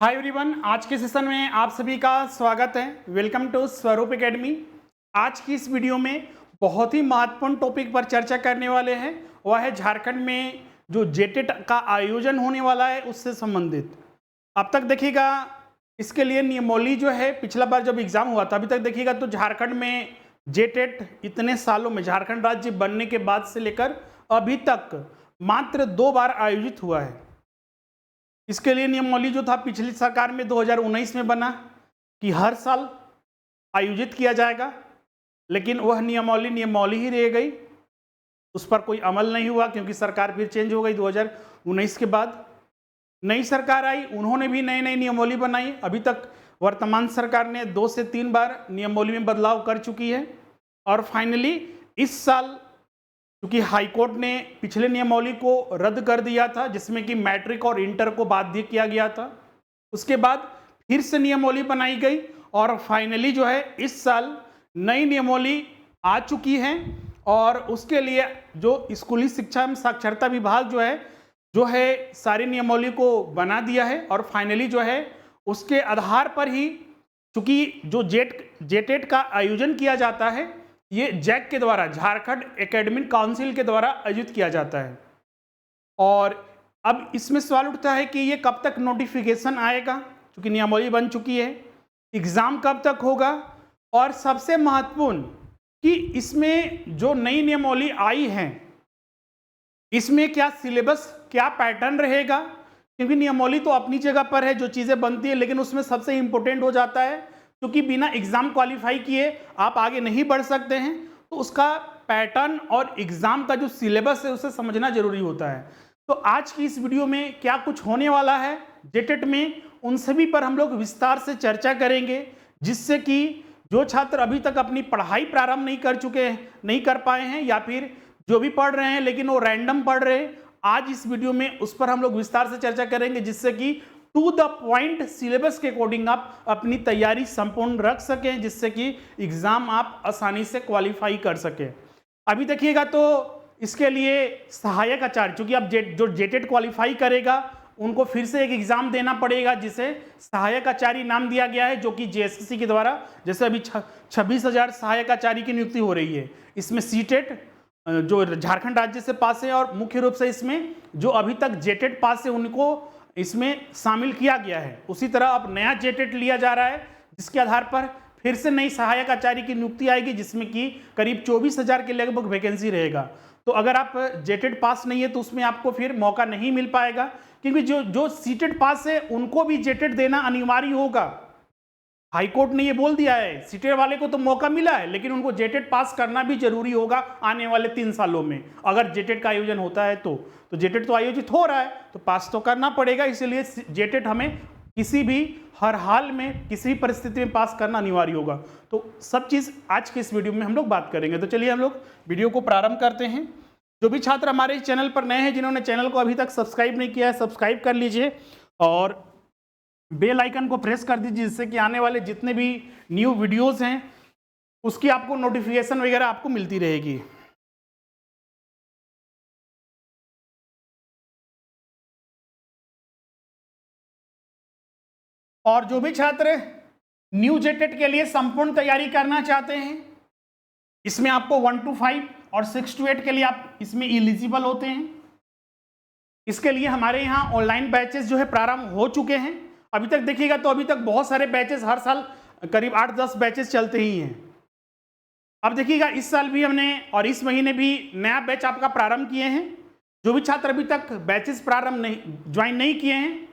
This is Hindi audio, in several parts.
हाय एवरीवन, आज के सेशन में आप सभी का स्वागत है। वेलकम टू स्वरूप एकेडमी। आज की इस वीडियो में बहुत ही महत्वपूर्ण टॉपिक पर चर्चा करने वाले हैं। वह है झारखंड में जो जेटेट का आयोजन होने वाला है उससे संबंधित। अब तक देखिएगा इसके लिए नियमावली जो है, पिछला बार जब एग्जाम हुआ था अभी तक देखिएगा तो झारखंड में जेटेट इतने सालों में झारखंड राज्य बनने के बाद से लेकर अभी तक मात्र 2 बार आयोजित हुआ है। इसके लिए नियमावली जो था पिछली सरकार में 2019 में बना कि हर साल आयोजित किया जाएगा, लेकिन वह नियमावली ही रह गई। उस पर कोई अमल नहीं हुआ क्योंकि सरकार फिर चेंज हो गई। 2019 के बाद नई सरकार आई, उन्होंने भी नई नई नियमावली बनाई। अभी तक वर्तमान सरकार ने 2 से 3 बार नियमावली में बदलाव कर चुकी है और फाइनली इस साल क्योंकि हाईकोर्ट ने पिछले नियमावली को रद्द कर दिया था जिसमें कि मैट्रिक और इंटर को बाध्य किया गया था, उसके बाद फिर से नियमावली बनाई गई और फाइनली जो है इस साल नई नियमावली आ चुकी है। और उसके लिए जो स्कूली शिक्षा एवं साक्षरता विभाग जो है सारी नियमावली को बना दिया है और फाइनली जो है उसके आधार पर ही, चूंकि जो जेटेट का आयोजन किया जाता है ये जैक के द्वारा, झारखंड एकेडमिक काउंसिल के द्वारा आयोजित किया जाता है। और अब इसमें सवाल उठता है कि ये कब तक नोटिफिकेशन आएगा, क्योंकि नियमावली बन चुकी है, एग्जाम कब तक होगा, और सबसे महत्वपूर्ण कि इसमें जो नई नियमावली आई है इसमें क्या सिलेबस, क्या पैटर्न रहेगा। क्योंकि नियमावली तो अपनी जगह पर है, जो चीज़ें बनती है, लेकिन उसमें सबसे इंपॉर्टेंट हो जाता है क्योंकि बिना एग्जाम क्वालिफाई किए आप आगे नहीं बढ़ सकते हैं, तो उसका पैटर्न और एग्जाम का जो सिलेबस है उसे समझना जरूरी होता है। तो आज की इस वीडियो में क्या कुछ होने वाला है जेटेट में, उन सभी पर हम लोग विस्तार से चर्चा करेंगे, जिससे कि जो छात्र अभी तक अपनी पढ़ाई प्रारंभ नहीं कर पाए हैं या फिर जो भी पढ़ रहे हैं लेकिन वो रैंडम पढ़ रहे हैं, आज इस वीडियो में उस पर हम लोग विस्तार से चर्चा करेंगे, जिससे कि टू द पॉइंट सिलेबस के अकॉर्डिंग आप अपनी तैयारी संपूर्ण रख सकें, जिससे कि एग्जाम आप आसानी से क्वालिफाई कर सकें। अभी देखिएगा तो इसके लिए सहायक आचार्य, चूंकि अब जो जेटेट क्वालिफाई करेगा उनको फिर से एक एग्जाम देना पड़ेगा जिसे सहायक आचार्य नाम दिया गया है, जो कि जेएसएससी के द्वारा, जैसे अभी 26,000 सहायक आचार्य की नियुक्ति हो रही है। इसमें सीटेट जो झारखंड राज्य से पास है और मुख्य रूप से इसमें जो अभी तक जेटेट पास है उनको इसमें शामिल किया गया है। उसी तरह अब नया जेटेट लिया जा रहा है जिसके आधार पर फिर से नई सहायक आचार्य की नियुक्ति आएगी, जिसमें कि करीब 24,000 के लगभग वैकेंसी रहेगा। तो अगर आप जेटेट पास नहीं है तो उसमें आपको फिर मौका नहीं मिल पाएगा, क्योंकि जो सीटेट पास है उनको भी जेटेट देना अनिवार्य होगा। हाईकोर्ट ने ये बोल दिया है, सीटेट वाले को तो मौका मिला है लेकिन उनको जेटेट पास करना भी जरूरी होगा आने वाले 3 सालों में। अगर जेटेट का आयोजन होता है तो जेटेट तो आयोजित हो रहा है तो पास तो करना पड़ेगा, इसलिए जेटेट हमें किसी भी हर हाल में किसी भी परिस्थिति में पास करना अनिवार्य होगा। तो सब चीज़ आज के इस वीडियो में हम लोग बात करेंगे। तो चलिए हम लोग वीडियो को प्रारंभ करते हैं। जो भी छात्र हमारे इस चैनल पर नए हैं, जिन्होंने चैनल को अभी तक सब्सक्राइब नहीं किया है, सब्सक्राइब कर लीजिए और बेल आइकन को प्रेस कर दीजिए, जिससे कि आने वाले जितने भी न्यू वीडियोस हैं उसकी आपको नोटिफिकेशन वगैरह आपको मिलती रहेगी। और जो भी छात्र न्यू जेटेट के लिए संपूर्ण तैयारी करना चाहते हैं, इसमें आपको 1 to 5 और 6 to 8 के लिए आप इसमें एलिजिबल होते हैं। इसके लिए हमारे यहाँ ऑनलाइन बैचेस जो है प्रारंभ हो चुके हैं। अभी तक देखिएगा तो अभी तक बहुत सारे बैचेस, हर साल करीब 8-10 बैचेस चलते ही हैं। अब देखिएगा इस साल भी हमने और इस महीने भी नया बैच आपका प्रारंभ किए हैं। जो भी छात्र अभी तक बैचेस प्रारंभ ज्वाइन नहीं किए हैं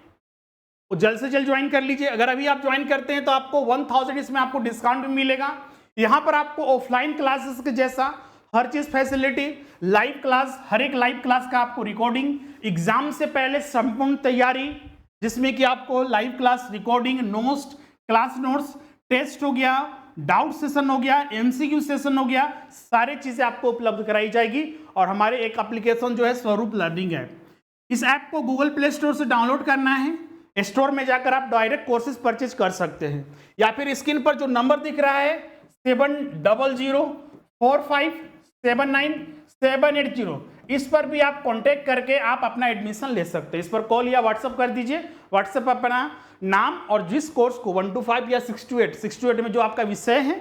वो जल्द से जल्द ज्वाइन कर लीजिए। अगर अभी आप ज्वाइन करते हैं तो आपको 1000 इसमें आपको डिस्काउंट भी मिलेगा। यहाँ पर आपको ऑफलाइन क्लासेस के जैसा हर चीज फैसिलिटी, लाइव क्लास, हर एक लाइव क्लास का आपको रिकॉर्डिंग, एग्जाम से पहले संपूर्ण तैयारी, जिसमें कि आपको live class recording, notes, class notes, test हो गया, डाउट सेशन हो गया, एमसीक्यू सेशन हो गया, सारी चीजें आपको उपलब्ध कराई जाएगी। और हमारे एक एप्लीकेशन जो है स्वरूप लर्निंग ऐप, इस ऐप को गूगल प्ले स्टोर से डाउनलोड करना है। स्टोर में जाकर आप डायरेक्ट कोर्सेज परचेज कर सकते हैं, या फिर स्क्रीन पर जो नंबर दिख रहा है 7004579780, इस पर भी आप कांटेक्ट करके आप अपना एडमिशन ले सकते हैं। इस पर कॉल या व्हाट्सअप कर दीजिए। व्हाट्सएप पर अपना नाम और जिस कोर्स को 1 to 5 या 6 to 8 में जो आपका विषय है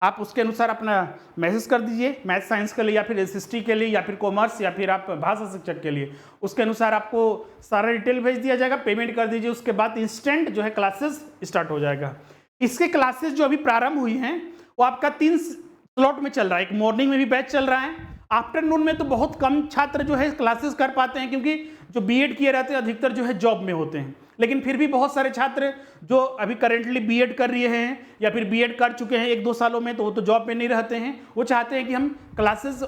आप उसके अनुसार अपना मैसेज कर दीजिए, मैथ साइंस के लिए या फिर एसएसटी के लिए या फिर कॉमर्स या फिर आप भाषा शिक्षक के लिए, उसके अनुसार आपको सारा डिटेल भेज दिया जाएगा। पेमेंट कर दीजिए, उसके बाद इंस्टेंट जो है क्लासेस स्टार्ट हो जाएगा। इसके क्लासेस जो अभी प्रारंभ हुई हैं वो आपका 3 स्लॉट में चल रहा है। एक मॉर्निंग में भी बैच चल रहा है, आफ्टरनून में तो बहुत कम छात्र जो है क्लासेस कर पाते हैं, क्योंकि जो बीएड किए रहते हैं अधिकतर जो है जॉब में होते हैं। लेकिन फिर भी बहुत सारे छात्र जो अभी करेंटली बीएड कर रहे हैं या फिर बीएड कर चुके हैं 1-2 सालों में, तो वो तो जॉब में नहीं रहते हैं, वो चाहते हैं कि हम क्लासेस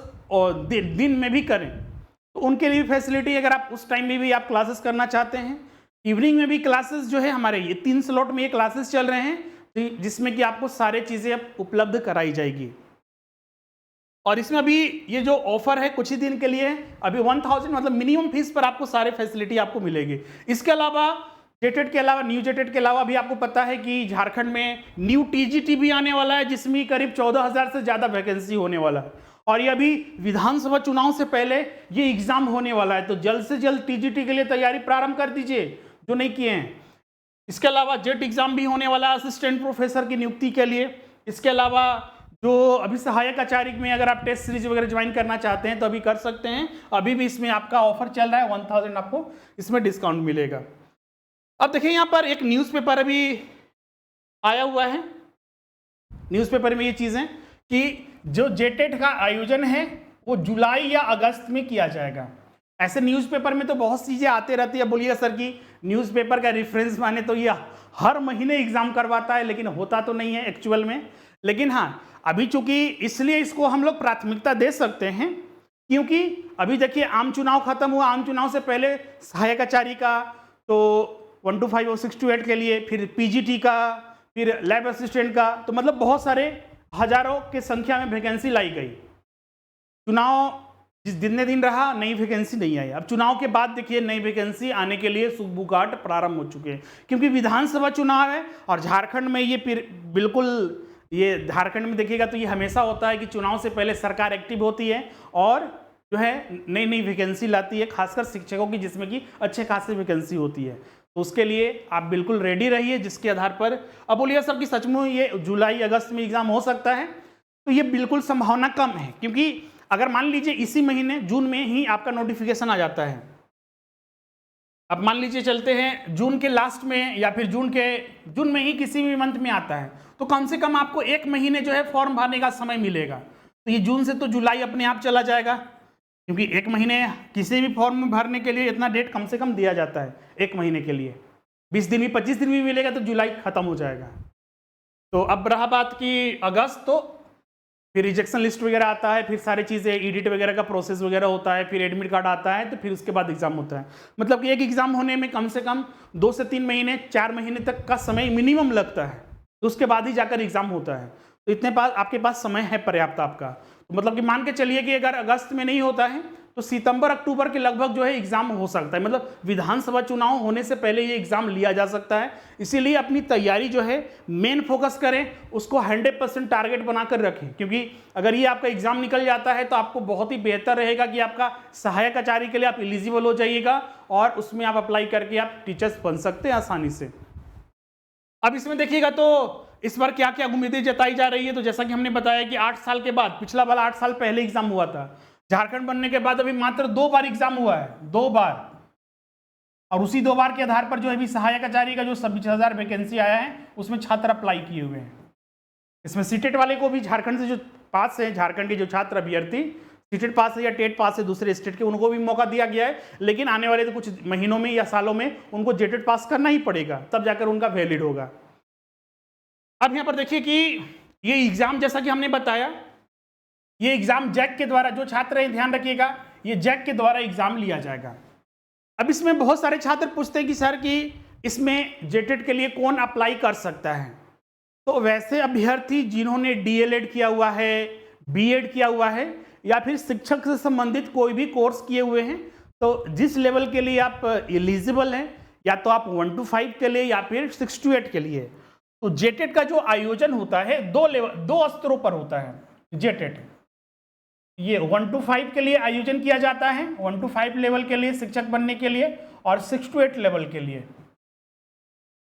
दिन में भी करें। तो उनके लिए फैसिलिटी, अगर आप उस टाइम में भी आप क्लासेस करना चाहते हैं, इवनिंग में भी क्लासेस जो है हमारे ये 3 स्लॉट में ये क्लासेस चल रहे हैं, जिसमें कि आपको सारे चीज़ें उपलब्ध कराई जाएगी। और इसमें अभी ये जो ऑफर है कुछ ही दिन के लिए, अभी 1000 मतलब मिनिमम फीस पर आपको सारे फैसिलिटी आपको मिलेगी। इसके अलावा जेटेट के अलावा, न्यू जेटेट के अलावा भी आपको पता है कि झारखंड में न्यू टीजीटी भी आने वाला है, जिसमें करीब 14,000 से ज़्यादा वैकेंसी होने वाला है। और ये अभी विधानसभा चुनाव से पहले ये एग्जाम होने वाला है, तो जल्द से जल्द टीजीटी के लिए तैयारी प्रारंभ कर दीजिए जो नहीं किए हैं। इसके अलावा जेट एग्जाम भी होने वाला है असिस्टेंट प्रोफेसर की नियुक्ति के लिए। इसके अलावा जो अभी सहायक आचार्य में अगर आप टेस्ट सीरीज वगैरह ज्वाइन करना चाहते हैं तो अभी कर सकते हैं। अभी भी इसमें आपका ऑफर चल रहा है, 1000 आपको इसमें डिस्काउंट मिलेगा। अब देखिए यहाँ पर एक न्यूज़पेपर अभी आया हुआ है। न्यूज़पेपर में ये चीज़ें कि जो जेटेट का आयोजन है वो जुलाई या अगस्त में किया जाएगा। ऐसे न्यूज़पेपर में तो बहुत चीज़ें आते रहती है। बोलिएगा सर कि न्यूज़पेपर का रेफरेंस माने तो ये हर महीने एग्जाम करवाता है, लेकिन होता तो नहीं है एक्चुअल में। लेकिन हाँ, अभी चूंकि इसलिए इसको हम लोग प्राथमिकता दे सकते हैं क्योंकि अभी देखिए आम चुनाव खत्म हुआ। आम चुनाव से पहले सहायक आचार्य का तो 1 to 5 और 6 to 8 के लिए, फिर पीजीटी का, फिर लैब असिस्टेंट का, तो मतलब बहुत सारे हजारों की संख्या में वैकेंसी लाई गई। चुनाव जिस दिन दिन रहा नई वैकेंसी नहीं आई। अब चुनाव के बाद देखिए नई वैकेंसी आने के लिए सुगबुगाहट प्रारंभ हो चुके हैं, क्योंकि विधानसभा चुनाव है और झारखंड में ये बिल्कुल, ये झारखंड में देखिएगा तो ये हमेशा होता है कि चुनाव से पहले सरकार एक्टिव होती है और जो है नई नई वैकेंसी लाती है, खासकर शिक्षकों की, जिसमें कि अच्छे खासी वैकेंसी होती है। तो उसके लिए आप बिल्कुल रेडी रहिए, जिसके आधार पर अब बोलिए सर कि सचमुच ये जुलाई अगस्त में एग्जाम हो सकता है, तो ये बिल्कुल संभावना कम है। क्योंकि अगर मान लीजिए इसी महीने जून में ही आपका नोटिफिकेशन आ जाता है, अब मान लीजिए चलते हैं जून के लास्ट में या फिर जून में ही किसी भी मंथ में आता है, तो कम से कम आपको 1 महीने जो है फॉर्म भरने का समय मिलेगा। तो ये जून से तो जुलाई अपने आप चला जाएगा, क्योंकि 1 महीने किसी भी फॉर्म भरने के लिए इतना डेट कम से कम दिया जाता है 1 महीने के लिए। 20 दिन भी 25 दिन भी मिलेगा तो जुलाई खत्म हो जाएगा। तो अब रहा बात कि अगस्त, तो फिर रिजेक्शन लिस्ट वगैरह आता है, फिर सारी चीज़ें एडिट वगैरह का प्रोसेस वगैरह होता है, फिर एडमिट कार्ड आता है, तो फिर उसके बाद एग्जाम होता है। मतलब कि एक एग्जाम होने में कम से कम 2 से 3 महीने 4 महीने तक का समय मिनिमम लगता है, तो उसके बाद ही जाकर एग्जाम होता है। तो इतने पास आपके पास समय है पर्याप्त आपका। तो मतलब कि मान के चलिए कि अगर अगस्त में नहीं होता है तो सितंबर अक्टूबर के लगभग जो है एग्जाम हो सकता है। मतलब विधानसभा चुनाव होने से पहले ये एग्जाम लिया जा सकता है। इसीलिए अपनी तैयारी जो है मेन फोकस करें, उसको 100% टारगेट बनाकर रखें, क्योंकि अगर ये आपका एग्जाम निकल जाता है तो आपको बहुत ही बेहतर रहेगा कि आपका सहायक आचार्य के लिए आप एलिजिबल हो जाइएगा और उसमें आप अप्लाई करके आप टीचर्स बन सकते हैं आसानी से। अब इसमें देखिएगा तो इस बार क्या क्या उम्मीदें जताई जा रही है। तो जैसा कि हमने बताया कि 8 साल के बाद, पिछला वाला 8 साल पहले एग्जाम हुआ था, झारखंड बनने के बाद अभी मात्र 2 बार एग्जाम हुआ है, 2 बार। और उसी 2 बार के आधार पर जो है भी सहायक आचार्य का जो 26,000 वैकेंसी आया है उसमें छात्र अप्लाई किए हुए हैं। इसमें सीटेट वाले को भी झारखंड से जो पास है, झारखंड के जो छात्र अभ्यर्थी सीटेट पास है या टेट पास है दूसरे स्टेट के, उनको भी मौका दिया गया है। लेकिन आने वाले तो कुछ महीनों में या सालों में उनको जेटेट पास करना ही पड़ेगा, तब जाकर उनका वैलिड होगा। अब यहाँ पर देखिए कि ये एग्जाम, जैसा कि हमने बताया, ये एग्जाम जैक के द्वारा, जो छात्र हैं ध्यान रखिएगा, ये जैक के द्वारा एग्जाम लिया जाएगा। अब इसमें बहुत सारे छात्र पूछते हैं कि सर कि इसमें जेटेट के लिए कौन अप्लाई कर सकता है। तो वैसे अभ्यर्थी जिन्होंने डीएलएड किया हुआ है, बीएड किया हुआ है या फिर शिक्षक से संबंधित कोई भी कोर्स किए हुए हैं, तो जिस लेवल के लिए आप एलिजिबल हैं, या तो आप 1 to 5 के लिए या फिर 6 to 8 के लिए, तो जेटेट का जो आयोजन होता है 2 स्तरों पर होता है जेटेट। ये 1 to 5 के लिए आयोजन किया जाता है, 1 to 5 लेवल के लिए शिक्षक बनने के लिए, और 6 to 8 लेवल के लिए।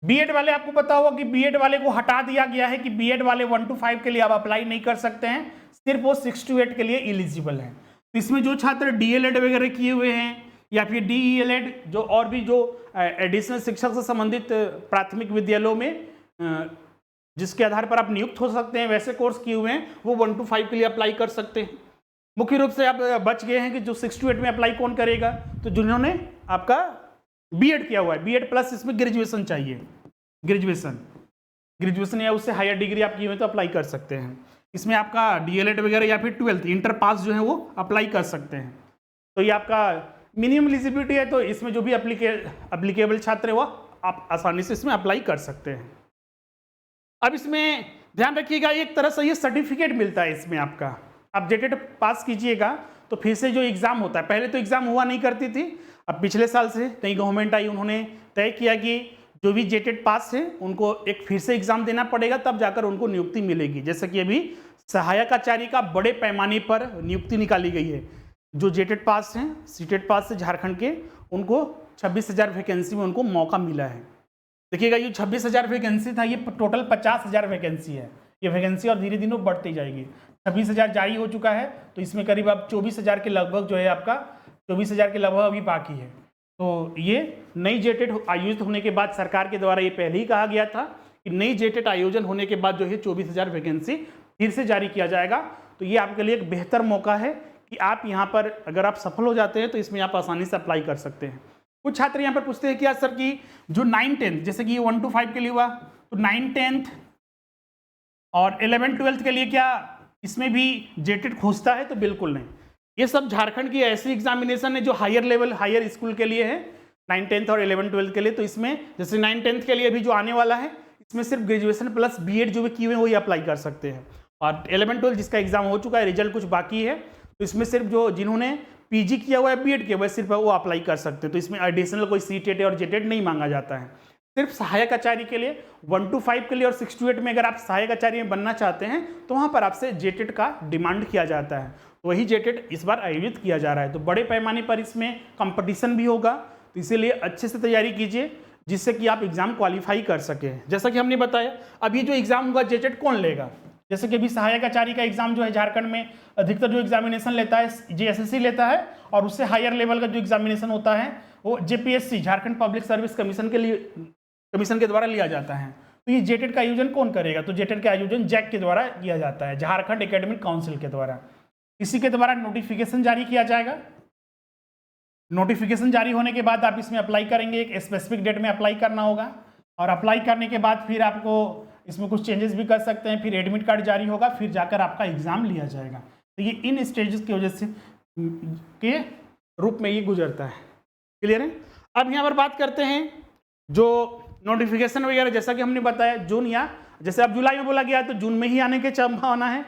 बीएड वाले आपको पता होगा कि बीएड वाले को हटा दिया गया है कि बीएड वाले 1 to 5 के लिए आप अप्लाई नहीं कर सकते हैं, सिर्फ वो 6 to 8 के लिए एलिजिबल हैं। तो इसमें जो छात्र डीएलएड वगैरह किए हुए हैं या फिर डीईएलएड जो और भी जो एडिशनल शिक्षक से संबंधित प्राथमिक विद्यालयों में जिसके आधार पर आप नियुक्त हो सकते हैं वैसे कोर्स किए हुए हैं, वो 1 to 5 के लिए अप्लाई कर सकते हैं। मुख्य रूप से आप बच गए हैं कि जो 6 to 8 में अप्लाई कौन करेगा, तो जिन्होंने आपका बीएड किया हुआ है, बीएड प्लस इसमें ग्रेजुएशन चाहिए, ग्रेजुएशन या उससे हायर डिग्री आप किए हुए तो अप्लाई कर सकते हैं। इसमें आपका डीएलएड वगैरह या फिर 12th इंटर पास जो है वो अप्लाई कर सकते हैं। तो ये आपका मिनिमम एलिजिबिलिटी है, तो इसमें जो भी अप्लीकेबल छात्र है वो आप आसानी से इसमें अप्लाई कर सकते हैं। अब इसमें ध्यान रखिएगा, एक तरह से ये सर्टिफिकेट मिलता है इसमें आपका। आप जेटेट पास कीजिएगा तो फिर से जो एग्ज़ाम होता है, पहले तो एग्ज़ाम हुआ नहीं करती थी, अब पिछले साल से नई गवर्नमेंट आई, उन्होंने तय किया कि जो भी जेटेट पास है उनको एक फिर से एग्ज़ाम देना पड़ेगा, तब जाकर उनको नियुक्ति मिलेगी। जैसे कि अभी सहायक आचार्य का बड़े पैमाने पर नियुक्ति निकाली गई है। जो जेटेट पास हैं, सीटेट पास से झारखंड के, उनको 26,000 वैकेंसी में उनको मौका मिला है। देखिएगा, ये 26,000 वैकेंसी था, ये टोटल 50,000 वैकेंसी है। ये वैकेंसी और धीरे धीरे बढ़ती जाएगी। 26,000 जारी हो चुका है, तो इसमें करीब अब 24,000 के लगभग जो है आपका 24,000 के लगभग अभी बाकी है। तो ये नई जेटेट आयोजित होने के बाद सरकार के द्वारा ये पहले ही कहा गया था कि नई जेटेट आयोजन होने के बाद जो है 24,000 वैकेंसी फिर से जारी किया जाएगा। तो ये आपके लिए एक बेहतर मौका है कि आप यहाँ पर अगर आप सफल हो जाते हैं तो इसमें आप आसानी से अप्लाई कर सकते हैं। कुछ छात्र यहाँ पर पूछते हैं कि यार सर की जो 9-10 जैसे कि 1 to 5 के लिए हुआ, तो 9-10 और 11-12 के लिए क्या इसमें भी जेटेट खोजता है? तो बिल्कुल नहीं। ये सब झारखंड की ऐसी एग्जामिनेशन है जो हायर लेवल हायर स्कूल के लिए है, 9-10 और 11-12 के लिए। तो इसमें जैसे 9-10 के लिए भी जो आने वाला है, इसमें सिर्फ ग्रेजुएशन प्लस बीएड जो भी किए हुए हैं वही अप्लाई कर सकते हैं। और 11-12 जिसका एग्जाम हो चुका है, रिजल्ट कुछ बाकी है, तो इसमें सिर्फ जो जिन्होंने पीजी किया हुआ है, बीएड किया हुआ है, सिर्फ वो अप्लाई कर सकते हैं। तो इसमें एडिशनल कोई सीटेट और जेटेट नहीं मांगा जाता है। सिर्फ सहायक आचार्य के लिए 1 to 5 के लिए और 6 to 8 में अगर आप सहायक आचार्य में बनना चाहते हैं तो वहाँ पर आपसे जेटेट का डिमांड किया जाता है। वही जेटेट इस बार आयोजित किया जा रहा है। तो बड़े पैमाने पर इसमें कंपटीशन भी होगा, तो इसीलिए अच्छे से तैयारी कीजिए जिससे कि आप एग्जाम क्वालिफाई कर सकें। जैसा कि हमने बताया, अब ये जो एग्जाम होगा जेटेट कौन लेगा? जैसे कि अभी सहायक आचार्य का एग्जाम जो है झारखंड में अधिकतर जो एग्जामिनेशन लेता है जेएसएससी लेता है, और उससे हायर लेवल का जो एग्जामिनेशन होता है वो JPSC Jharkhand public service commission के लिए कमीशन के द्वारा लिया जाता है। तो ये जेटेट का आयोजन कौन करेगा? तो जेटेट का आयोजन जैक के द्वारा किया जाता है, झारखंड एकेडमिक काउंसिल के द्वारा। इसी के द्वारा नोटिफिकेशन जारी किया जाएगा। नोटिफिकेशन जारी होने के बाद आप इसमें अप्लाई करेंगे, एक स्पेसिफिक डेट में अप्लाई करना होगा, और अप्लाई करने के बाद फिर आपको इसमें कुछ चेंजेस भी कर सकते हैं। फिर एडमिट कार्ड जारी होगा, फिर जाकर आपका एग्जाम लिया जाएगा। तो ये इन स्टेजेस की वजह से के रूप में ये गुजरता है। क्लियर है? अब यहाँ पर बात करते हैं जो नोटिफिकेशन वगैरह, जैसा कि हमने बताया जून या जैसे अब जुलाई में बोला गया है तो जून में ही आने की संभावना है।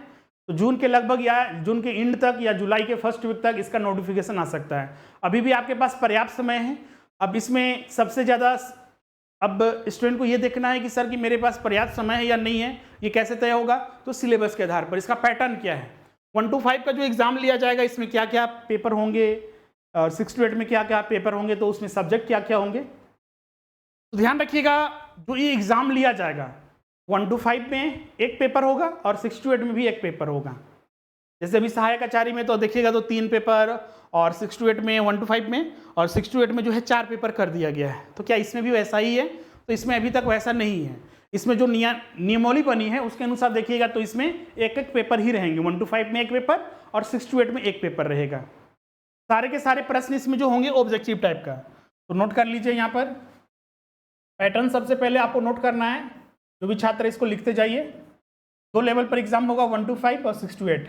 तो जून के लगभग या जून के एंड तक या जुलाई के फर्स्ट वीक तक इसका नोटिफिकेशन आ सकता है। अभी भी आपके पास पर्याप्त समय है। अब इसमें सबसे ज़्यादा अब स्टूडेंट को ये देखना है कि सर कि मेरे पास पर्याप्त समय है या नहीं है, ये कैसे तय होगा? तो सिलेबस के आधार पर इसका पैटर्न क्या है। 1 to 5 का जो एग्जाम लिया जाएगा इसमें क्या क्या पेपर होंगे, और 6 to 8 में क्या क्या पेपर होंगे, तो उसमें सब्जेक्ट क्या क्या होंगे। तो ध्यान रखिएगा, जो ये एग्जाम लिया जाएगा 1 to 5 में एक पेपर होगा और 6 to 8 में भी एक पेपर होगा। जैसे अभी सहायक आचार्य में तो देखिएगा तो 3 पेपर, और 6 to 8 में 1 to 5 में, और 6 to 8 में जो है 4 पेपर कर दिया गया है। तो क्या इसमें भी वैसा ही है? तो इसमें अभी तक वैसा नहीं है। इसमें जो नियमावली बनी है उसके अनुसार देखिएगा तो इसमें एक एक पेपर ही रहेंगे। 1 to 5 में एक पेपर और 6 to 8 में एक पेपर रहेगा। सारे के सारे प्रश्न इसमें जो होंगे ऑब्जेक्टिव टाइप का। तो नोट कर लीजिए यहाँ पर पैटर्न सबसे पहले आपको नोट करना है। जो भी छात्र इसको लिखते जाइए। 2 लेवल पर एग्जाम होगा, 1 to 5 और 6 to 8।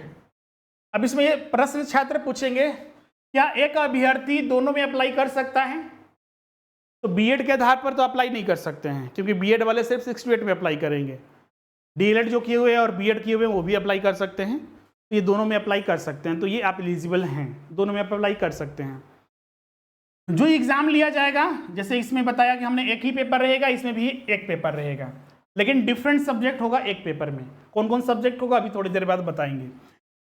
अब इसमें ये प्रश्न छात्र पूछेंगे, क्या एक अभ्यर्थी दोनों में अप्लाई कर सकता है? तो बीएड के आधार पर तो अप्लाई नहीं कर सकते हैं, क्योंकि बीएड वाले सिर्फ 6 to 8 में अप्लाई करेंगे। डीएलएड जो किए हुए हैं और बीएड किए हुए हैं वो भी अप्लाई कर सकते हैं। तो ये दोनों में अप्लाई कर सकते हैं, तो ये आप एलिजिबल हैं, दोनों में अप्लाई कर सकते हैं। जो एग्जाम लिया जाएगा, जैसे इसमें बताया कि हमने एक ही पेपर रहेगा, इसमें भी एक पेपर रहेगा, लेकिन डिफरेंट सब्जेक्ट होगा एक पेपर में। कौन कौन सब्जेक्ट होगा अभी थोड़ी देर बाद बताएंगे।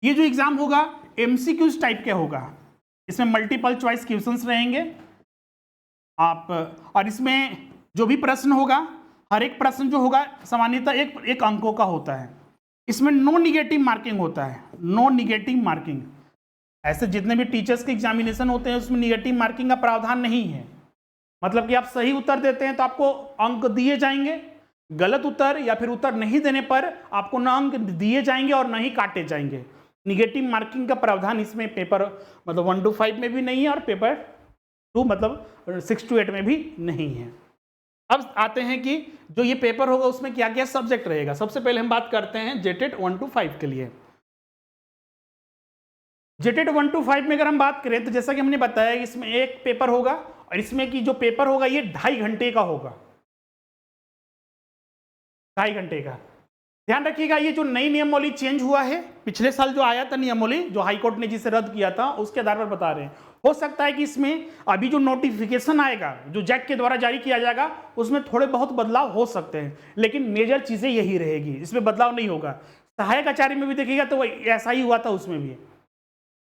ये जो एग्जाम होगा एमसीक्यूज टाइप के होगा, इसमें मल्टीपल चॉइस क्वेश्चंस रहेंगे आप, और इसमें जो भी प्रश्न होगा, हर एक प्रश्न जो होगा सामान्यतः एक अंकों का होता है। इसमें नो निगेटिव मार्किंग होता है, नो निगेटिव मार्किंग। ऐसे जितने भी टीचर्स के एग्जामिनेशन होते हैं उसमें निगेटिव मार्किंग का प्रावधान नहीं है। मतलब कि आप सही उत्तर देते हैं तो आपको अंक दिए जाएंगे, गलत उत्तर या फिर उत्तर नहीं देने पर आपको ना अंक दिए जाएंगे और ना ही काटे जाएंगे। निगेटिव मार्किंग का प्रावधान इसमें पेपर मतलब 1 to 5 में भी नहीं है और पेपर 2 मतलब 6 to 8 में भी नहीं है। अब आते हैं कि जो ये पेपर होगा उसमें क्या क्या सब्जेक्ट रहेगा। सबसे पहले हम बात करते हैं जेटेट 1 to 5 के लिए। जेटेट 1 to 5 में अगर हम बात करें तो जैसा कि हमने बताया इसमें एक पेपर होगा और इसमें की जो पेपर होगा ये 2.5 घंटे का होगा, 2.5 घंटे का। ध्यान रखिएगा ये जो नई नियमावली चेंज हुआ है, पिछले साल जो आया था नियमावली जो हाईकोर्ट ने जिसे रद्द किया था उसके आधार पर बता रहे हैं। हो सकता है कि इसमें अभी जो नोटिफिकेशन आएगा जो जैक के द्वारा जारी किया जाएगा उसमें थोड़े बहुत बदलाव हो सकते हैं, लेकिन मेजर चीजें यही रहेगी, इसमें बदलाव नहीं होगा। सहायक आचार्य में भी देखिएगा तो ऐसा ही हुआ था, उसमें भी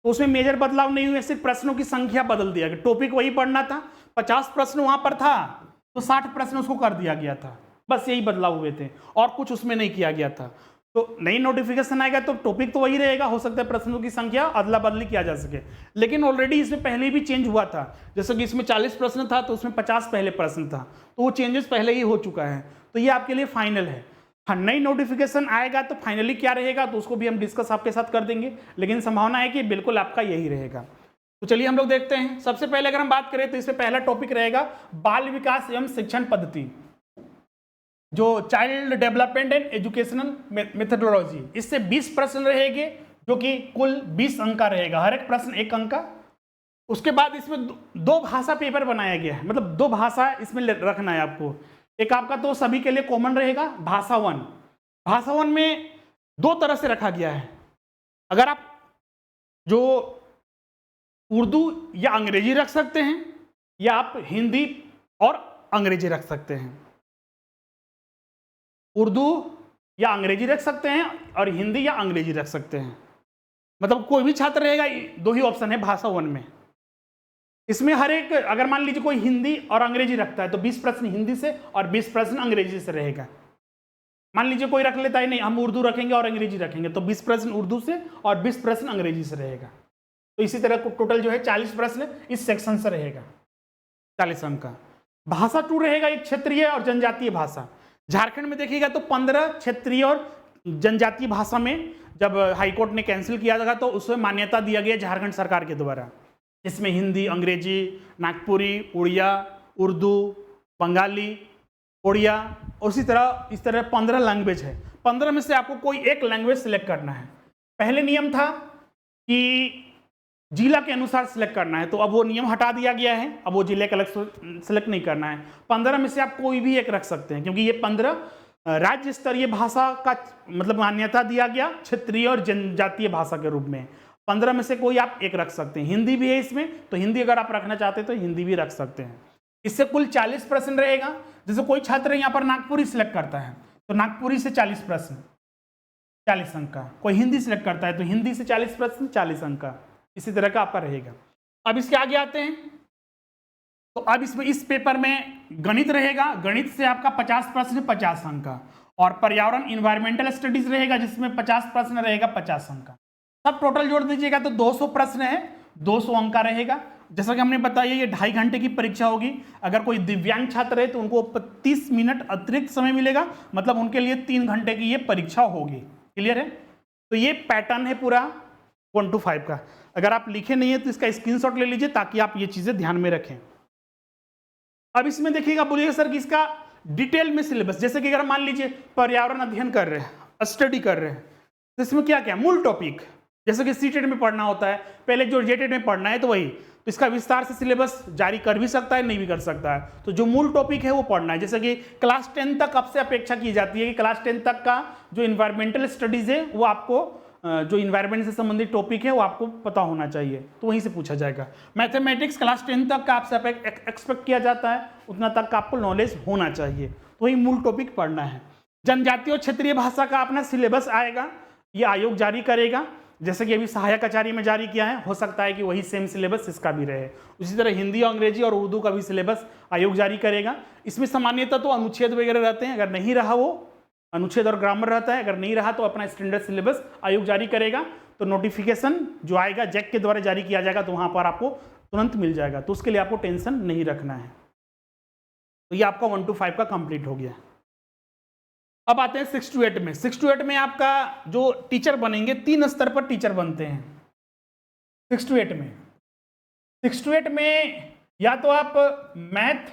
तो उसमें मेजर बदलाव नहीं हुए, सिर्फ प्रश्नों की संख्या बदल दिया गया। टॉपिक वही पढ़ना था, 50 प्रश्न वहां पर था तो 60 प्रश्न उसको कर दिया गया था, बस यही बदलाव हुए थे और कुछ उसमें नहीं किया गया था। तो नई नोटिफिकेशन आएगा तो टॉपिक तो वही रहेगा, हो सकता है प्रश्नों की संख्या अदला बदली किया जा सके, लेकिन ऑलरेडी इसमें पहले भी चेंज हुआ था। जैसे कि इसमें 40 प्रश्न था तो उसमें 50 पहले प्रश्न था, तो वो चेंजेस पहले ही हो चुका है, तो ये आपके लिए फाइनल है। हाँ, नई नोटिफिकेशन आएगा तो फाइनली क्या रहेगा तो उसको भी हम डिस्कस आपके साथ कर देंगे, लेकिन संभावना है कि बिल्कुल आपका यही रहेगा। तो चलिए हम लोग देखते हैं। सबसे पहले अगर हम बात करें तो इसमें पहला टॉपिक रहेगा बाल विकास एवं शिक्षण पद्धति, जो child development and educational methodology. इससे 20 प्रश्न रहेंगे जो कि कुल 20 अंक का रहेगा, हर एक प्रश्न 1 अंक का। उसके बाद इसमें 2 भाषा पेपर बनाया गया है, मतलब 2 भाषा इसमें रखना है आपको। एक आपका तो सभी के लिए कॉमन रहेगा भाषा 1। भाषा 1 में 2 तरह से रखा गया है। अगर आप जो उर्दू या अंग्रेजी रख सकते हैं या आप हिंदी और अंग्रेजी रख सकते हैं, उर्दू या अंग्रेजी रख सकते हैं और हिंदी या अंग्रेजी रख सकते हैं। मतलब कोई भी छात्र रहेगा, 2 ही ऑप्शन है भाषा 1 में। इसमें हर एक अगर मान लीजिए कोई हिंदी और अंग्रेजी रखता है तो 20 प्रश्न हिंदी से और 20 प्रश्न अंग्रेजी से रहेगा। मान लीजिए कोई रख लेता है नहीं हम उर्दू रखेंगे और अंग्रेजी रखेंगे तो 20 प्रश्न उर्दू से और 20 प्रश्न अंग्रेजी से रहेगा। तो इसी तरह टोटल जो है 40 प्रश्न इस सेक्शन से रहेगा, 40 अंक का। भाषा 2 रहेगा एक क्षेत्रीय और जनजातीय भाषा। झारखंड में देखिएगा तो 15 क्षेत्रीय और जनजातीय भाषा में जब हाईकोर्ट ने कैंसिल किया था तो उसमें मान्यता दिया गया झारखंड सरकार के द्वारा। इसमें हिंदी, अंग्रेजी, नागपुरी, उड़िया, उर्दू, बंगाली, उड़िया और इस तरह 15 लैंग्वेज है। 15 में से आपको कोई एक लैंग्वेज सिलेक्ट करना है। पहले नियम था कि जिला के अनुसार सिलेक्ट करना है, तो अब वो नियम हटा दिया गया है, अब वो जिले का अलग सिलेक्ट नहीं करना है। 15 में से आप कोई भी एक रख सकते हैं, क्योंकि ये 15 राज्य स्तरीय भाषा का मतलब मान्यता दिया गया क्षेत्रीय और जनजातीय भाषा के रूप में। 15 में से कोई आप एक रख सकते हैं। हिंदी भी है इसमें, तो हिंदी अगर आप रखना चाहते हैं तो हिंदी भी रख सकते हैं। इससे कुल 40 प्रश्न रहेगा। जैसे कोई छात्र यहाँ पर नागपुरी सिलेक्ट करता है तो नागपुरी से 40 प्रश्न 40 अंक का, कोई हिंदी सिलेक्ट करता है तो हिंदी से 40 प्रश्न 40 अंक का, इसी तरह का आपका रहेगा। अब इसके आगे आते हैं तो अब इसमें इस पेपर में गणित रहेगा। गणित से आपका 50 प्रश्न 50 अंक का, और पर्यावरण इन्वायरमेंटल स्टडीज रहेगा जिसमें 50 प्रश्न रहेगा 50 अंक का। सब टोटल जोड़ दीजिएगा तो 200 प्रश्न है, 200 अंक का रहेगा। जैसा कि हमने बताया ये 2.5 घंटे की परीक्षा होगी। अगर कोई दिव्यांग छात्र है तो उनको 30 मिनट अतिरिक्त समय मिलेगा, मतलब उनके लिए 3 घंटे की ये परीक्षा होगी। क्लियर है? तो ये पैटर्न है पूरा 1 to 5 का। अगर आप लिखे नहीं है तो इसका स्क्रीनशॉट ले लीजिए ताकि आप ये चीजें ध्यान में रखें। अब इसमें देखिएगा, बोलिएगा सर कि इसका डिटेल में सिलेबस, जैसे कि अगर मान लीजिए पर्यावरण अध्ययन कर रहे हैं, स्टडी कर रहे हैं, तो इसमें क्या क्या मूल टॉपिक, जैसे कि सीटेट में पढ़ना होता है, पहले जो जेटेट में पढ़ना है तो वही, तो इसका विस्तार से सिलेबस जारी कर भी सकता है, नहीं भी कर सकता है। तो जो मूल टॉपिक है वो पढ़ना है। जैसे कि क्लास 10 तक आपसे अपेक्षा की जाती है कि क्लास 10 तक का जो इन्वायरमेंटल स्टडीज है वो आपको, जो इन्वायरमेंट से संबंधित टॉपिक है वो आपको पता होना चाहिए, तो वहीं से पूछा जाएगा। मैथमेटिक्स क्लास 10 तक का आपसे एक्सपेक्ट किया जाता है, उतना तक का आपको नॉलेज होना चाहिए, तो वही मूल टॉपिक पढ़ना है। जनजातीय और क्षेत्रीय भाषा का अपना सिलेबस आएगा, ये आयोग जारी करेगा। जैसे कि अभी सहायक आचार्य में जारी किया है, हो सकता है कि वही सेम सिलेबस इसका भी रहे। उसी तरह हिंदी, अंग्रेजी और उर्दू का भी सिलेबस आयोग जारी करेगा। इसमें सामान्यतः तो अनुच्छेद वगैरह रहते हैं, अगर नहीं रहा वो अनुच्छेद और ग्रामर रहता है, अगर नहीं रहा तो अपना स्टैंडर्ड सिलेबस आयोग जारी करेगा। तो नोटिफिकेशन जो आएगा जैक के द्वारा जारी किया जाएगा, तो वहां पर आपको तुरंत मिल जाएगा, तो उसके लिए आपको टेंशन नहीं रखना है। तो ये आपका 1 to 5 का कंप्लीट हो गया। अब आते हैं 6 to 8 में। 6 to 8 में आपका जो टीचर बनेंगे, 3 स्तर पर टीचर बनते हैं 6 to 8 में। 6 to 8 में या तो आप मैथ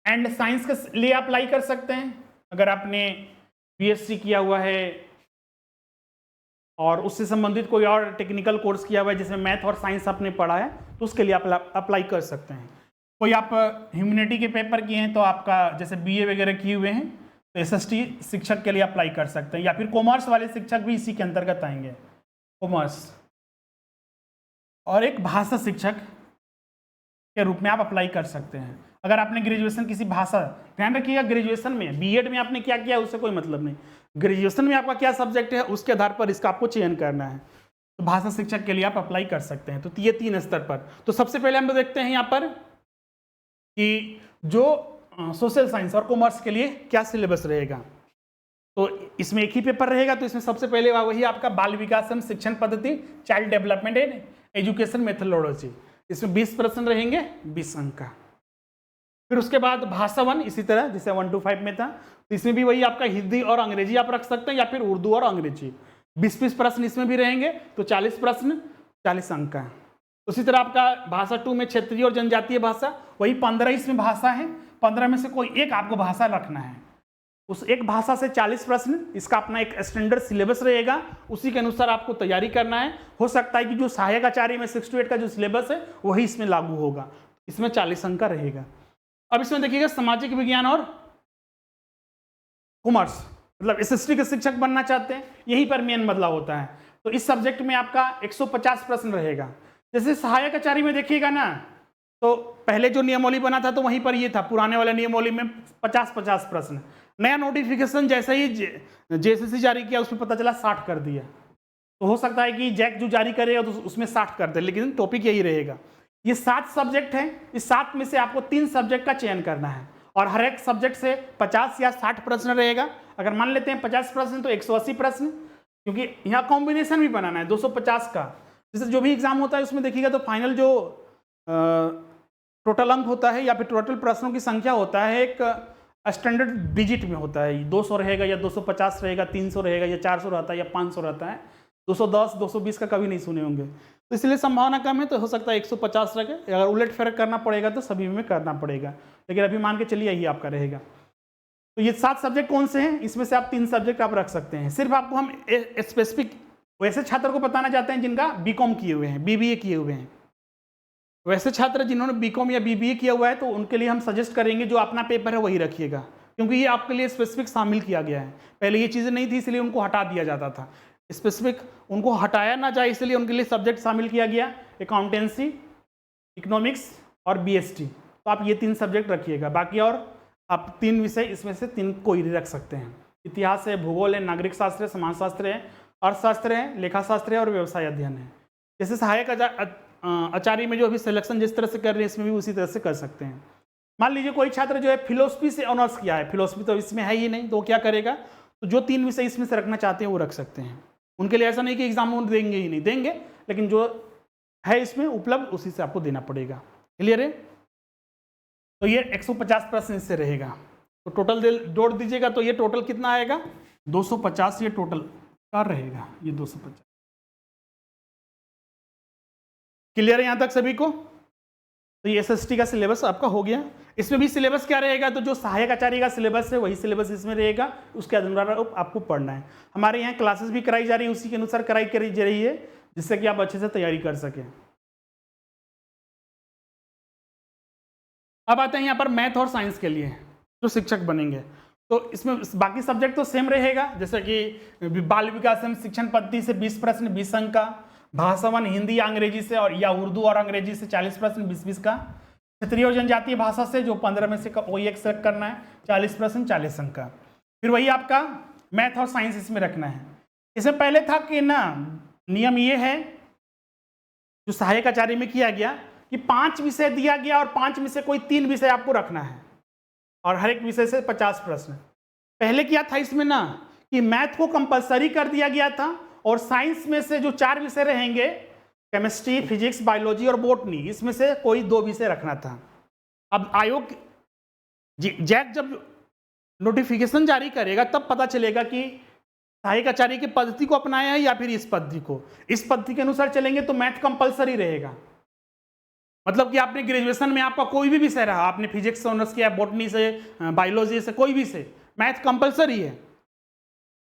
एंड साइंस के लिए अप्लाई कर सकते हैं, अगर आपने बीएससी किया हुआ है और उससे संबंधित कोई और टेक्निकल कोर्स किया हुआ है जिसमें मैथ और साइंस आपने पढ़ा है, तो उसके लिए आप अप्लाई कर सकते हैं। कोई आप ह्यूमैनिटी के पेपर किए हैं तो आपका जैसे बीए वगैरह किए हुए हैं तो एसएसटी शिक्षक के लिए अप्लाई कर सकते हैं, या फिर कॉमर्स वाले शिक्षक भी इसी के अंतर्गत आएंगे, कॉमर्स। और एक भाषा शिक्षक के रूप में आप अप्लाई कर सकते हैं। अगर आपने ग्रेजुएशन किसी भाषा, ध्यान रखिएगा ग्रेजुएशन में, बीएड में आपने क्या किया उससे कोई मतलब नहीं, ग्रेजुएशन में आपका क्या सब्जेक्ट है उसके आधार पर इसका आपको चयन करना है। तो भाषा शिक्षक के लिए आप अप्लाई कर सकते हैं। तो ये 3 स्तर पर। तो सबसे पहले हम देखते हैं यहाँ पर कि जो सोशल साइंस और कॉमर्स के लिए क्या सिलेबस रहेगा। तो इसमें एक ही पेपर रहेगा, तो इसमें सबसे पहले वही आपका बाल विकास एवं शिक्षण पद्धति, child development and education methodology, इसमें 20 प्रश्न रहेंगे, 20 अंक का। फिर उसके बाद भाषा 1 इसी तरह जैसे 1 to 5 में था, तो इसमें भी वही आपका हिंदी और अंग्रेजी आप रख सकते हैं, या फिर उर्दू और अंग्रेजी। 20-20 प्रश्न इसमें भी रहेंगे, तो 40 प्रश्न, 40 अंक का। उसी तरह आपका भाषा 2 में क्षेत्रीय और जनजातीय भाषा, वही 15 इसमें भाषा है, 15 में से कोई एक आपको भाषा रखना है। उस एक भाषा से 40 प्रश्न, इसका अपना एक स्टैंडर्ड सिलेबस रहेगा, उसी के अनुसार आपको तैयारी करना है। हो सकता है कि जो सहायक आचार्य में 6 to 8 का जो सिलेबस है वही इसमें लागू होगा, इसमें 40 अंक का रहेगा। अब इसमें देखिएगा सामाजिक विज्ञान और कॉमर्स, मतलब एसएसटी के शिक्षक बनना चाहते हैं, यहीं पर मेन बदलाव होता है। तो इस सब्जेक्ट में आपका 150 प्रश्न रहेगा। जैसे सहायक आचार्य में देखिएगा ना, तो पहले जो नियमावली बना था तो वहीं पर ये था, पुराने वाले नियमावली में 50-50 प्रश्न। नया नोटिफिकेशन जैसे ही जेएसएससी जारी किया उसमें पता चला 60 कर दिया। तो हो सकता है कि जैक जो जारी करेगा तो उसमें 60 कर दे, लेकिन टॉपिक यही रहेगा। ये 7 सब्जेक्ट हैं, इस 7 में से आपको 3 सब्जेक्ट का चयन करना है, और हर एक सब्जेक्ट से 50 या 60 प्रश्न रहेगा। अगर मान लेते हैं 50 प्रश्न तो 180 प्रश्न, क्योंकि यहाँ कॉम्बिनेशन भी बनाना है 250 का। जैसे जो भी एग्जाम होता है उसमें देखिएगा तो फाइनल जो टोटल अंक होता है या फिर टोटल प्रश्नों की संख्या होता है एक स्टैंडर्ड डिजिट में होता है, 200 रहेगा या 250 रहेगा, 300 रहेगा या 400 रहता है या 500 रहता है, 210 220 का कभी नहीं सुने होंगे। तो इसलिए संभावना कम है, तो हो सकता है 150 रखे। अगर उलट फेरक करना पड़ेगा तो सभी में करना पड़ेगा, लेकिन अभी मान के चलिए यही आपका रहेगा। तो ये 7 सब्जेक्ट कौन से हैं, इसमें से आप 3 सब्जेक्ट आप रख सकते हैं। सिर्फ आपको हम स्पेसिफिक वैसे छात्र को बताना चाहते हैं जिनका बीकॉम किए हुए हैं, बीबीए किए हुए हैं। वैसे छात्र जिन्होंने बीकॉम या बीबीए किया हुआ है तो उनके लिए हम सजेस्ट करेंगे जो अपना पेपर है वही रखिएगा, क्योंकि ये आपके लिए स्पेसिफिक शामिल किया गया है। पहले ये चीज़ें नहीं थी इसलिए उनको हटा दिया जाता था, स्पेसिफिक उनको हटाया ना जाए इसलिए उनके लिए सब्जेक्ट शामिल किया गया, अकाउंटेंसी, इकोनॉमिक्स और बीएसटी। तो आप ये 3 सब्जेक्ट रखिएगा, बाकी और आप 3 विषय इसमें से 3 कोई रख सकते हैं। इतिहास है, भूगोल है, नागरिक शास्त्र है, समाजशास्त्र है, अर्थशास्त्र है, लेखाशास्त्र है और व्यवसाय अध्ययन है। जैसे सहायक आचार्य में जो अभी सिलेक्शन जिस तरह से कर रहे हैं इसमें भी उसी तरह से कर सकते हैं। मान लीजिए कोई छात्र जो है फिलोसफी से ऑनर्स किया है, फिलोसफी तो इसमें है ही नहीं, तो क्या करेगा, तो जो 3 विषय इसमें से रखना चाहते हैं वो रख सकते हैं। उनके लिए ऐसा नहीं कि एग्जाम में देंगे ही नहीं, देंगे, लेकिन जो है इसमें उपलब्ध उसी से आपको देना पड़ेगा। क्लियर है? तो ये 150 प्रश्न इससे रहेगा, तो टोटल जोड़ दीजिएगा तो ये टोटल कितना आएगा, 250 ये टोटल का रहेगा, ये 250। क्लियर है यहाँ तक सभी को? तो ये एसएसटी का सिलेबस आपका हो गया। इसमें भी सिलेबस क्या रहेगा, तो जो सहायक आचार्य का सिलेबस है वही सिलेबस इसमें रहेगा, उसके अनुसार आपको पढ़ना है। हमारे यहाँ क्लासेस भी कराई जा रही है, उसी के अनुसार कराई जा रही है, जिससे कि आप अच्छे से तैयारी कर सकें। अब आते हैं यहाँ पर मैथ और साइंस के लिए जो शिक्षक बनेंगे। तो इसमें बाकी सब्जेक्ट तो सेम रहेगा, जैसे कि बाल विकास एवं शिक्षण पद्धति से 20 प्रश्न 20 अंक का, भाषा 1 हिंदी या अंग्रेजी से और या उर्दू और अंग्रेजी से 40 प्रश्न 20-20 का, क्षेत्रीय और जनजातीय भाषा से जो 15 में से कोई एक सेलेक्ट करना है 40 प्रश्न 40 अंक का। फिर वही आपका मैथ और साइंस इसमें रखना है। इसमें पहले था कि ना, नियम ये है जो सहायक आचार्य में किया गया कि 5 विषय दिया गया और 5 में से कोई 3 विषय आपको रखना है और हर एक विषय से 50 प्रश्न। पहले क्या था इसमें ना कि मैथ को कंपलसरी कर दिया गया था और साइंस में से जो 4 विषय रहेंगे, केमिस्ट्री, फिजिक्स, बायोलॉजी और बॉटनी, इसमें से कोई 2 विषय रखना था। अब आयोग जैक जब नोटिफिकेशन जारी करेगा तब पता चलेगा कि सहायक आचार्य की पद्धति को अपनाया है या फिर इस पद्धति को। इस पद्धति के अनुसार चलेंगे तो मैथ कंपलसरी रहेगा, मतलब कि आपने ग्रेजुएशन में आपका कोई भी विषय रहा, आपने फिजिक्स से ऑनर्स किया, बॉटनी से, बायोलॉजी से, कोई भी से, मैथ कंपलसरी है।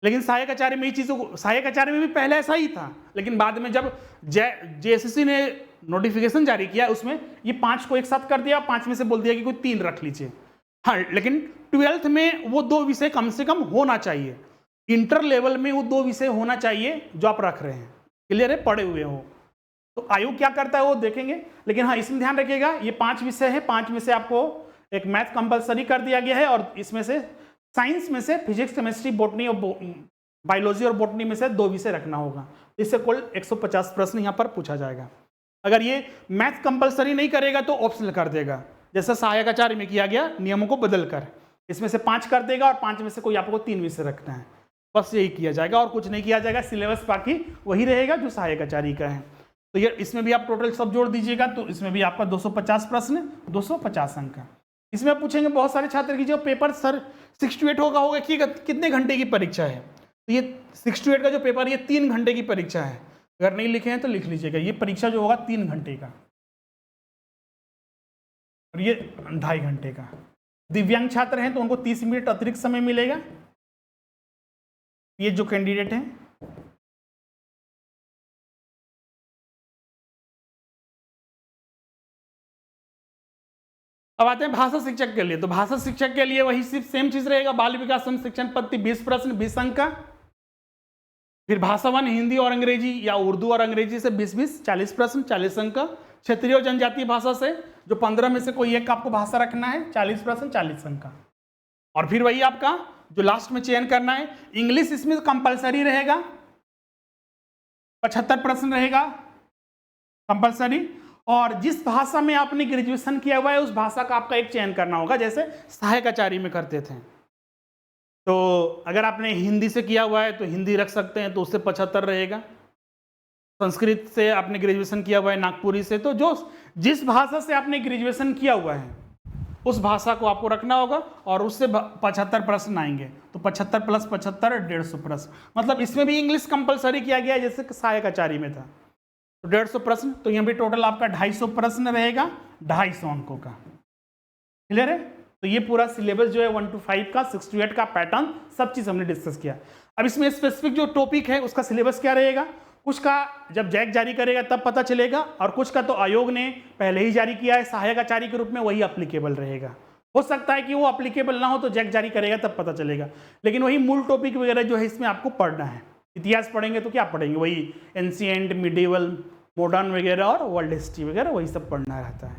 लेकिन सहायक आचार्य में ये चीज़ों को, सहायक आचार्य में भी पहले ऐसा ही था, लेकिन बाद में जब जेएसएससी ने नोटिफिकेशन जारी किया उसमें ये 5 को एक साथ कर दिया, 5 में से बोल दिया कि कोई 3 रख लीजिए। हाँ, लेकिन 12th में वो 2 विषय कम से कम होना चाहिए, इंटर लेवल में वो 2 विषय होना चाहिए जो आप रख रहे हैं, क्लियर है, पढ़े हुए हो। तो आयोग क्या करता है वो देखेंगे, लेकिन हाँ इसमें ध्यान रखिएगा ये 5 विषय है, 5 में से आपको एक मैथ कंपलसरी कर दिया गया है और इसमें से साइंस में से फिजिक्स, केमिस्ट्री, बॉटनी और बायोलॉजी और बॉटनी में से 2 विषय रखना होगा। इससे कुल 150 प्रश्न यहाँ पर पूछा जाएगा। अगर ये मैथ कंपलसरी नहीं करेगा तो ऑप्शनल कर देगा, जैसा सहायक आचार्य में किया गया नियमों को बदलकर, इसमें से 5 कर देगा और 5 में से कोई आपको 3 विषय रखना है, बस यही किया जाएगा और कुछ नहीं किया जाएगा। सिलेबस बाकी वही रहेगा जो सहायक आचार्य का है। तो ये इसमें भी आप टोटल सब जोड़ दीजिएगा तो इसमें भी आपका 250 प्रश्न, 250 अंक का। इसमें पूछेंगे बहुत सारे छात्र की जो पेपर सर 6 to 8 होगा कि कितने घंटे की परीक्षा है, तो ये 6 to 8 का जो पेपर ये 3 घंटे की परीक्षा है। अगर नहीं लिखे हैं तो लिख लीजिएगा, ये परीक्षा जो होगा 3 घंटे का और ये 2.5 घंटे का। दिव्यांग छात्र हैं तो उनको 30 मिनट अतिरिक्त समय मिलेगा। ये जो कैंडिडेट हैं, अब आते हैं भाषा शिक्षक के लिए। तो भाषा शिक्षक के लिए वही सिर्फ सेम चीज रहेगा, बाल विकास शिक्षण पद्धति 20 प्रश्न 20 अंक का। फिर भाषा 1 हिंदी और अंग्रेजी या उर्दू और अंग्रेजी से 20-20 40 प्रश्न 40 अंक का। क्षेत्रीय और जनजातीय भाषा से जो 15 में से कोई एक आपको भाषा रखना है, 40 प्रश्न 40 अंक का। और फिर वही आपका जो लास्ट में चयन करना है, इंग्लिश इसमें कंपलसरी रहेगा, 75 प्रश्न रहेगा कंपलसरी। और जिस भाषा में आपने ग्रेजुएशन किया हुआ है उस भाषा का आपका एक चयन करना होगा, जैसे सहायक आचार्य में करते थे। तो अगर आपने हिंदी से किया हुआ है तो हिंदी रख सकते हैं, तो उससे 75 रहेगा। संस्कृत से आपने ग्रेजुएशन किया हुआ है नागपुरी से, तो जो जिस भाषा से आपने ग्रेजुएशन किया हुआ है उस भाषा को आपको रखना होगा और उससे 75 प्रश्न आएंगे। तो 75 + 75 150 प्रश्न, मतलब इसमें भी इंग्लिश कंपलसरी किया गया है जैसे सहायक आचार्य में था। तो 150 प्रश्न, तो यहाँ भी टोटल आपका 250 प्रश्न रहेगा 250 अंकों का, क्लियर है। तो ये पूरा सिलेबस जो है 1 to 5 का, 6 to 8 का पैटर्न, सब चीज हमने डिस्कस किया। अब इसमें स्पेसिफिक जो टॉपिक है उसका सिलेबस क्या रहेगा, कुछ का जब जैक जारी करेगा तब पता चलेगा और कुछ का तो आयोग ने पहले ही जारी किया है सहायक आचार्य के रूप में, वही अप्लीकेबल रहेगा। हो सकता है कि वो अप्लीकेबल ना हो तो जैक जारी करेगा तब पता चलेगा, लेकिन वही मूल टॉपिक वगैरह जो है इसमें आपको पढ़ना है। इतिहास पढ़ेंगे तो क्या पढ़ेंगे, वही एंशिएंट, मिडिवल, मॉडर्न वगैरह और वर्ल्ड हिस्ट्री वगैरह वही सब पढ़ना रहता है,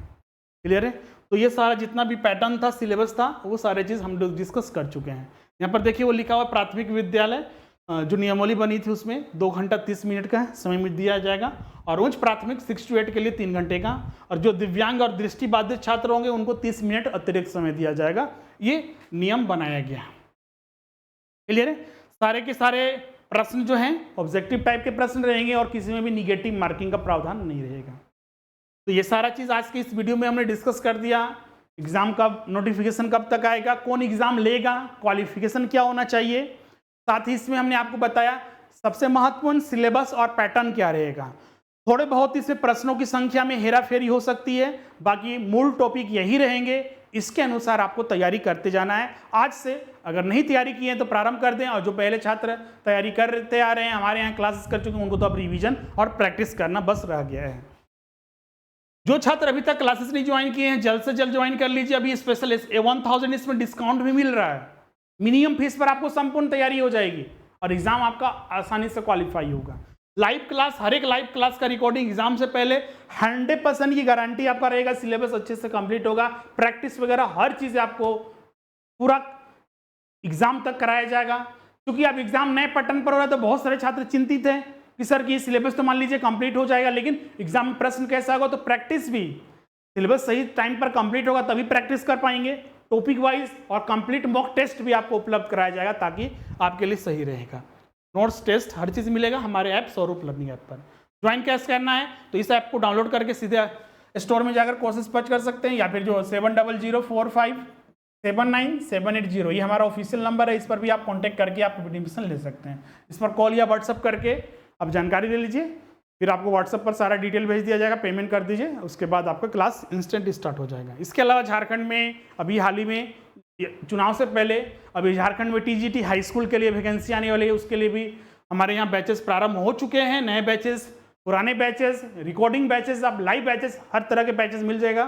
क्लियर है। तो ये सारा जितना भी पैटर्न था, सिलेबस था, वो सारे चीज़ हम लोग डिस्कस कर चुके हैं। यहाँ पर देखिए वो लिखा हुआ प्राथमिक विद्यालय जो नियमावली बनी थी उसमें 2 घंटा 30 मिनट का समय में दिया जाएगा और उच्च प्राथमिक 6 to 8 के लिए 3 घंटे का, और जो दिव्यांग और दृष्टिबाधित छात्र होंगे उनको 30 मिनट अतिरिक्त समय दिया जाएगा। ये नियम बनाया गया, क्लियर है। सारे के सारे प्रश्न जो हैं ऑब्जेक्टिव टाइप के प्रश्न रहेंगे और किसी में भी निगेटिव मार्किंग का प्रावधान नहीं रहेगा। तो ये सारा चीज़ आज की इस वीडियो में हमने डिस्कस कर दिया। एग्जाम का नोटिफिकेशन कब तक आएगा, कौन एग्जाम लेगा, क्वालिफिकेशन क्या होना चाहिए, साथ ही इसमें हमने आपको बताया सबसे महत्वपूर्ण सिलेबस और पैटर्न क्या रहेगा। थोड़े बहुत इसमें प्रश्नों की संख्या में हेरा फेरी हो सकती है, बाकी मूल टॉपिक यही रहेंगे, इसके अनुसार आपको तैयारी करते जाना है। आज से अगर नहीं तैयारी की है तो प्रारंभ कर दें, और जो पहले छात्र तैयारी करते आ रहे हैं, हमारे यहाँ क्लासेस कर चुके हैं, उनको तो अब रिवीजन और प्रैक्टिस करना बस रह गया है। जो छात्र अभी तक क्लासेस नहीं ज्वाइन किए हैं जल्द से जल्द ज्वाइन कर लीजिए। अभी स्पेशल 1000 इसमें डिस्काउंट भी मिल रहा है, मिनिमम फीस पर आपको संपूर्ण तैयारी हो जाएगी और एग्जाम आपका आसानी से क्वालिफाई होगा। लाइव क्लास, हर एक लाइव क्लास का रिकॉर्डिंग एग्जाम से पहले 100% की गारंटी आपका रहेगा, सिलेबस अच्छे से कंप्लीट होगा, प्रैक्टिस वगैरह हर चीज़ आपको पूरा एग्जाम तक कराया जाएगा। क्योंकि अब एग्जाम नए पैटर्न पर हो रहा है तो बहुत सारे छात्र चिंतित हैं कि सर की सिलेबस तो मान लीजिए कंप्लीट हो जाएगा, लेकिन एग्जाम में प्रश्न कैसा होगा, तो प्रैक्टिस भी सिलेबस सही टाइम पर कंप्लीट होगा तभी प्रैक्टिस कर पाएंगे। टॉपिक वाइज और कंप्लीट मॉक टेस्ट भी आपको उपलब्ध कराया जाएगा ताकि आपके लिए सही रहेगा। नोट्स, टेस्ट, हर चीज़ मिलेगा हमारे ऐप स्वरूप लर्निंग ऐप पर। ज्वाइन कैसे करना है, तो इस ऐप को डाउनलोड करके सीधे स्टोर में जाकर कोर्सेज पर्च कर सकते हैं, या फिर जो 7004579780 ये हमारा ऑफिशियल नंबर है, इस पर भी आप कॉन्टैक्ट करके आप एडमिशन ले सकते हैं। इस पर कॉल या व्हाट्सअप करके आप जानकारी ले लीजिए, फिर आपको व्हाट्सएप पर सारा डिटेल भेज दिया जाएगा, पेमेंट कर दीजिए, उसके बाद आपका क्लास इंस्टेंट स्टार्ट हो जाएगा। इसके अलावा झारखंड में अभी हाल ही में चुनाव से पहले अभी झारखंड में टीजीटी हाई स्कूल के लिए वैकेंसी आने वाली है, उसके लिए भी हमारे यहाँ बैचेस प्रारंभ हो चुके हैं। नए बैचेस, पुराने बैचेस, रिकॉर्डिंग बैचेस, अब लाइव बैचेस, हर तरह के बैचेस मिल जाएगा।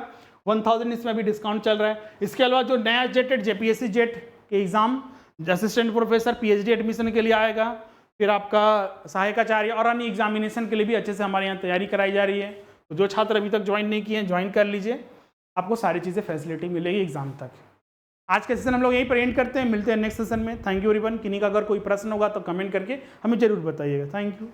1000 इसमें भी डिस्काउंट चल रहा है। इसके अलावा जो नया जेटेड जेपीएससी जेट के exam assistant professor PhD admission के लिए आएगा, फिर आपका सहायकाचार्य और अन्य एग्जामिनेशन के लिए भी अच्छे से हमारे यहाँ तैयारी कराई जा रही है। तो जो छात्र अभी तक ज्वाइन नहीं किए हैं ज्वाइन कर लीजिए, आपको सारी चीज़ें फैसिलिटी मिलेगी एग्जाम तक। आज के सेशन हम लोग यहीं पर एंड करते हैं, मिलते हैं नेक्स्ट सेशन में। Thank you everyone. किन्हीं का अगर कोई प्रश्न होगा तो कमेंट करके हमें जरूर बताइएगा। Thank you.